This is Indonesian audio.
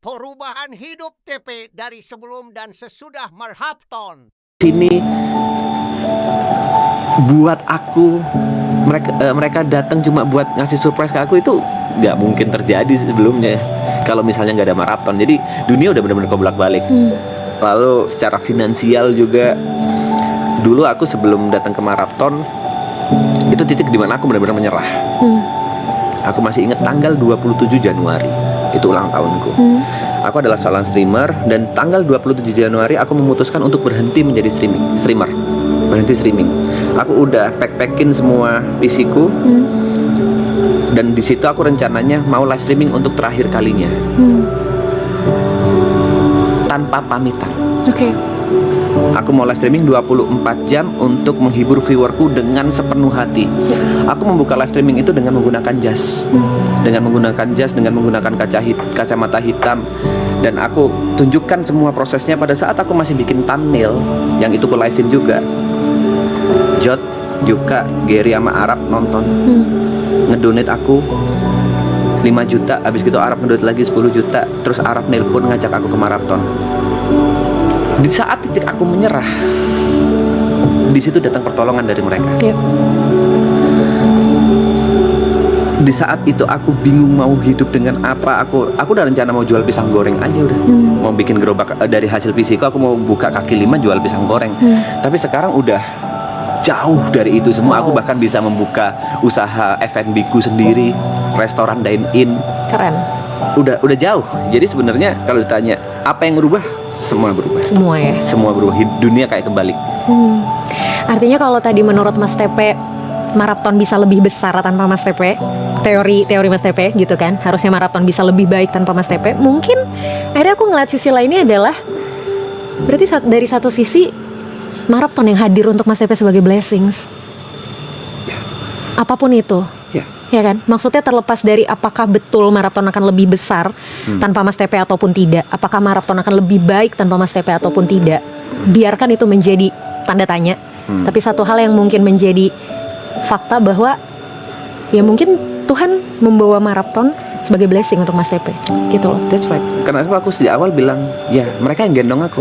perubahan hidup TP dari sebelum dan sesudah maraton. Sini buat aku, mereka datang cuma buat ngasih surprise ke aku, itu nggak mungkin terjadi sebelumnya kalau misalnya nggak ada maraton. Jadi dunia udah benar-benar kebolak-balik. Lalu secara finansial juga, dulu aku sebelum datang ke maraton itu titik dimana aku benar-benar menyerah. Aku masih ingat tanggal 27 Januari, itu ulang tahunku. Aku adalah seorang streamer, dan tanggal 27 Januari aku memutuskan untuk berhenti menjadi streamer. Berhenti streaming. Aku udah pack-packin semua PC-ku. Dan di situ aku rencananya mau live streaming untuk terakhir kalinya. Tanpa pamitan. Oke. Aku mau live streaming 24 jam untuk menghibur viewerku dengan sepenuh hati. Aku membuka live streaming itu dengan menggunakan jas. Dengan menggunakan kacamata hitam. Dan aku tunjukkan semua prosesnya pada saat aku masih bikin thumbnail, yang itu ku live-in juga. Jod, Yuka, Gary sama Arab nonton. Ngedonate aku 5 juta, habis gitu Arab ngedonate lagi 10 juta. Terus Arab nelpon ngajak aku ke maraton. Di saat titik aku menyerah, di situ datang pertolongan dari mereka. Di saat itu aku bingung mau hidup dengan apa. Aku udah rencana mau jual pisang goreng aja udah. Mau bikin gerobak dari hasil visiku, aku mau buka kaki lima jual pisang goreng. Tapi sekarang udah jauh dari itu semua. Aku bahkan bisa membuka usaha F&B ku sendiri, restoran dine-in. Keren. Udah jauh. Jadi sebenarnya kalau ditanya apa yang berubah, semua berubah. Semua ya. Semua berubah. Dunia kayak kebalik. Artinya kalau tadi menurut Mas Tepe, maraton bisa lebih besar tanpa Mas Tepe, teori Mas Tepe gitu kan, harusnya maraton bisa lebih baik tanpa Mas Tepe. Mungkin akhirnya aku ngeliat sisi lainnya adalah, berarti dari satu sisi maraton yang hadir untuk Mas Tepe sebagai blessings. Apapun itu. Ya kan, maksudnya terlepas dari apakah betul maraton akan lebih besar tanpa Mas Tepe ataupun tidak, apakah maraton akan lebih baik tanpa Mas Tepe ataupun tidak, biarkan itu menjadi tanda tanya. Tapi satu hal yang mungkin menjadi fakta bahwa ya mungkin Tuhan membawa maraton sebagai blessing untuk Mas Tepe gitu loh. That's right. Karena aku sejak awal bilang, ya mereka yang gendong aku.